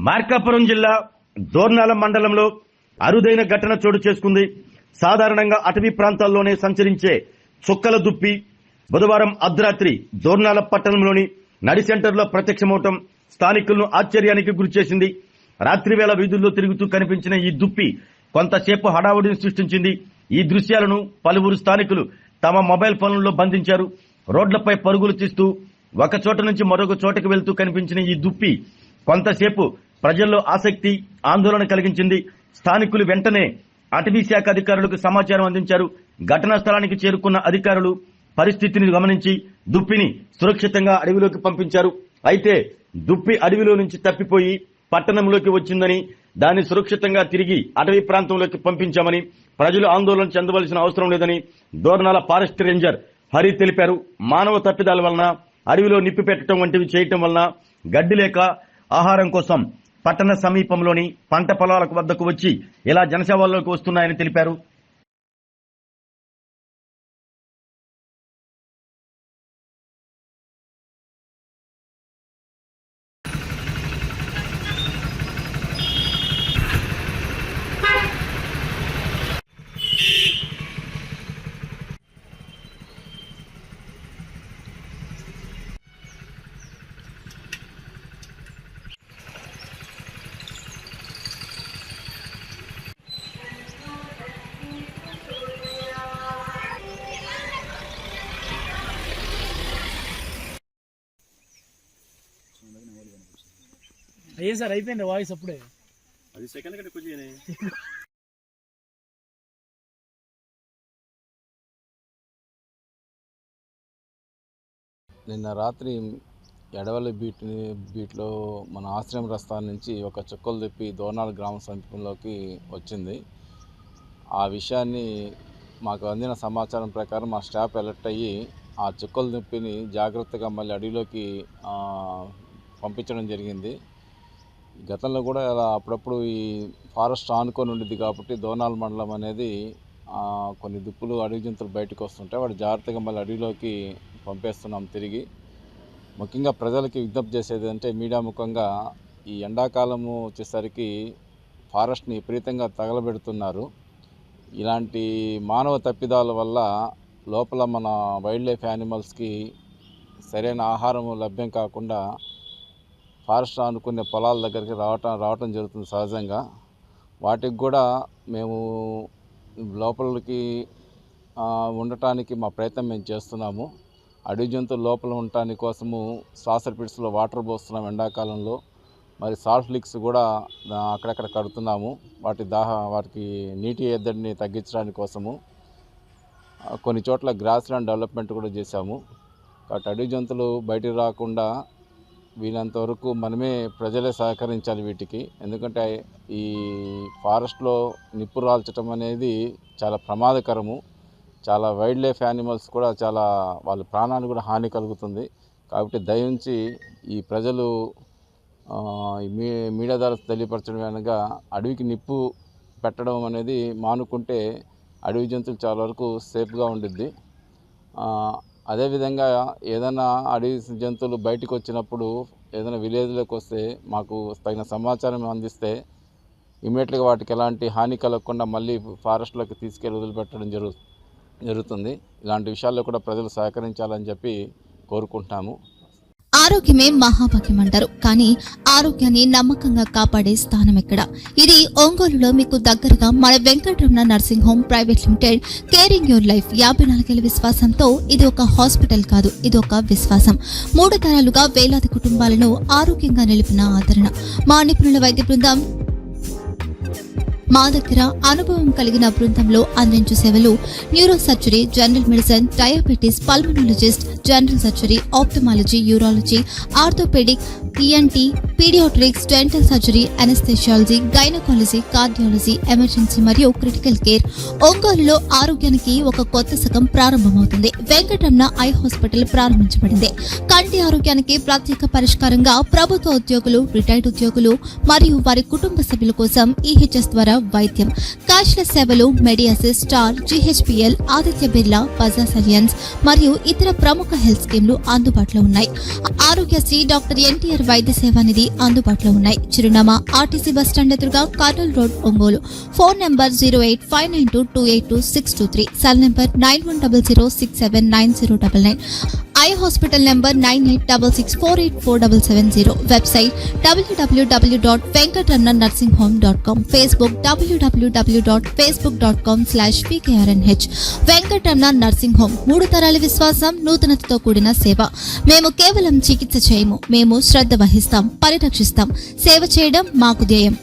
మార్కాపురం జిల్లా దోర్నాల మండలంలో అరుదైన ఘటన చోటు చేసుకుంది. సాధారణంగా అటవీ ప్రాంతాల్లోనే సంచరించే చుక్కల దుప్పి బుధవారం అర్ధరాత్రి దోర్నాల పట్టణంలోని నడి సెంటర్లో ప్రత్యక్షమవటం స్థానికులను ఆశ్చర్యానికి గురిచేసింది. రాత్రి వేళ వీధుల్లో తిరుగుతూ కనిపించిన ఈ దుప్పి కొంతసేపు హడావుడిని సృష్టించింది. ఈ దృశ్యాలను పలువురు స్థానికులు తమ మొబైల్ ఫోన్లలో బంధించారు. రోడ్లపై పరుగులు తీస్తూ ఒక చోట నుంచి మరొక చోటకు వెళ్తూ కనిపించిన ఈ దుప్పి కొంతసేపు ప్రజల్లో ఆసక్తి, ఆందోళన కలిగించింది. స్థానికులు వెంటనే అటవీ శాఖ అధికారులకు సమాచారం అందించారు. ఘటనా స్థలానికి చేరుకున్న అధికారులు పరిస్థితిని గమనించి దుప్పిని సురక్షితంగా అడవిలోకి పంపించారు. అయితే దుప్పి అడవిలో నుంచి తప్పిపోయి పట్టణంలోకి వచ్చిందని, దాన్ని సురక్షితంగా తిరిగి అటవీ ప్రాంతంలోకి పంపించామని, ప్రజలు ఆందోళన చెందవలసిన అవసరం లేదని దోర్నాల ఫారెస్ట్ రేంజర్ హరి తెలిపారు. మానవ తప్పిదాల వలన అడవిలో నిప్పి పెట్టడం వంటివి చేయటం వలన గడ్డి లేక ఆహారం కోసం పట్టణ సమీపంలోని పంట పొలాల వద్దకు వచ్చి ఇలా జనసేవల్లోకి వస్తున్నాయని తెలిపారు. అయ్యే సార్ అయిపోయింది వాయిస్ అప్పుడే. అది సెకండ్ కంటే కొంచెం నిన్న రాత్రి ఎడవల్లి బీట్లో మన ఆశ్రయం రస్తాల నుంచి ఒక చుక్కలు తిప్పి దోర్నాల గ్రామ సమీపంలోకి వచ్చింది. ఆ విషయాన్ని మాకు అందిన సమాచారం ప్రకారం మా స్టాఫ్ అలర్ట్ అయ్యి ఆ చుక్కలు తిప్పిని జాగ్రత్తగా మళ్ళీ అడవిలోకి పంపించడం జరిగింది. గతంలో కూడా ఇలా అప్పుడప్పుడు ఈ ఫారెస్ట్ ఆనుకొని ఉండిద్ది కాబట్టి దోర్నాల మండలం అనేది కొన్ని దుప్పులు, అడవి జంతువులు బయటకు వస్తుంటాయి. వాటి జాగ్రత్తగా మళ్ళీ అడవిలోకి పంపేస్తున్నాం తిరిగి. ముఖ్యంగా ప్రజలకి విజ్ఞప్తి చేసేది అంటే మీడియా ముఖంగా ఈ ఎండాకాలము వచ్చేసరికి ఫారెస్ట్ని విపరీతంగా తగలబెడుతున్నారు. ఇలాంటి మానవ తప్పిదాల వల్ల లోపల మన వైల్డ్ లైఫ్ యానిమల్స్కి సరైన ఆహారం లభ్యం కాకుండా ఫారెస్ట్ ఆనుకునే పొలాల దగ్గరికి రావటం జరుగుతుంది సహజంగా. వాటికి కూడా మేము లోపలికి ఉండటానికి మా ప్రయత్నం మేము చేస్తున్నాము. అడవి జంతువులు లోపల ఉండటానికి కోసము సాసర్ పిట్స్లో వాటర్ పోస్తున్నాము ఎండాకాలంలో. మరి సాల్ట్ లిక్స్ కూడా అక్కడక్కడ కడుతున్నాము వాటికి నీటి ఎద్దడిని తగ్గించడానికి కోసము. కొన్ని చోట్ల గ్రాస్ ల్యాండ్ డెవలప్మెంట్ కూడా చేశాము. కాబట్టి అడవి జంతువులు బయటికి రాకుండా వీలంత వరకు మనమే ప్రజలే సహకరించాలి వీటికి. ఎందుకంటే ఈ ఫారెస్ట్లో నిప్పు రాల్చడం అనేది చాలా ప్రమాదకరము. చాలా వైల్డ్ లైఫ్ యానిమల్స్ కూడా చాలా వాళ్ళ ప్రాణాలు కూడా హాని కలుగుతుంది. కాబట్టి దయించి ఈ ప్రజలు మీడియా ద్వారా తెలియపరచడం అనగా అడవికి నిప్పు పెట్టడం అనేది మానుకుంటే అడవి జంతువులు చాలా వరకు సేఫ్గా ఉండిద్ది. అదేవిధంగా ఏదైనా అడవి జంతువులు బయటకు వచ్చినప్పుడు ఏదైనా విలేజ్లోకి వస్తే మాకు తగిన సమాచారం అందిస్తే ఇమీడియట్గా వాటికి ఎలాంటి హాని కలగకుండా మళ్ళీ ఫారెస్ట్లోకి తీసుకెళ్ళి వదిలిపెట్టడం జరుగుతుంది. ఇలాంటి విషయాల్లో కూడా ప్రజలు సహకరించాలని చెప్పి కోరుకుంటున్నాము. ఆరోగ్యమే మహాభాగ్యం అంటారు, కానీ ఆరోగ్యాన్ని నమ్మకంగా కాపాడే స్థానం ఎక్కడ? ఇది ఒంగోలులో మీకు దగ్గరగా మన Venkataramana nursing home private limited. Caring your life 54 ఏళ్ల విశ్వాసంతో ఇది ఒక హాస్పిటల్ కాదు, ఇది ఒక విశ్వాసం. 3 తరాలుగా వేలాది కుటుంబాలను ఆరోగ్యంగా నిలిపిన ఆదరణ. మా నిపుణుల వైద్య బృందం మా దగ్గర అనుభవం కలిగిన బృందంలో అందించే సేవలు neuro surgery, general medicine, diabetes, pulmonologist, general surgery, ophthalmology, urology, orthopaedic, ENT, paediatrics, dental surgery, anaesthesiology, gynaecology, cardiology, emergency మరియు క్రిటికల్ కేర్. ఒంగోలులో ఆరోగ్యానికి ఒక కొత్త శకం ప్రారంభమవుతుంది. వెంకటరమణ ఐ హాస్పిటల్ ప్రారంభించబడింది. కంటి ఆరోగ్యానికి ప్రత్యేక పరిష్కారంగా ప్రభుత్వ ఉద్యోగులు, రిటైర్డ్ ఉద్యోగులు మరియు వారి కుటుంబ సభ్యుల కోసం ఈహెచ్ఎస్ ద్వారా వైద్యం. క్యాష్లెస్ సేవలు Mediassist, Star, GHPL, Aditya Birla, Bajaj Allianz మరియు ఇతర ప్రముఖ హెల్త్ స్కీమ్లు అందుబాటులో ఉన్నాయి. ఆరోగ్యశ్రీ, డాక్టర్ ఎన్టీఆర్ వైద్య సేవా నిధి అందుబాటులో ఉన్నాయి. చిరునామా ఆర్టీసీ బస్ స్టాండ్ ఎదురుగా, Kurnool road, Ongole. Phone number 08592282623, cell number 9100679099. Eye hospital number 9866484770. Website www.venkatramannursing.com. Facebook www.facebook.com/pkrnh. Venkataramana nursing home, 3 తరాల విశ్వాసం, నూతనతతో కూడిన సేవ. మేము కేవలం చికిత్స చేయము, మేము శ్రద్ధ వహిస్తాం, పరిరక్షిస్తాం. సేవ చేయడం మాకు ధ్యేయం.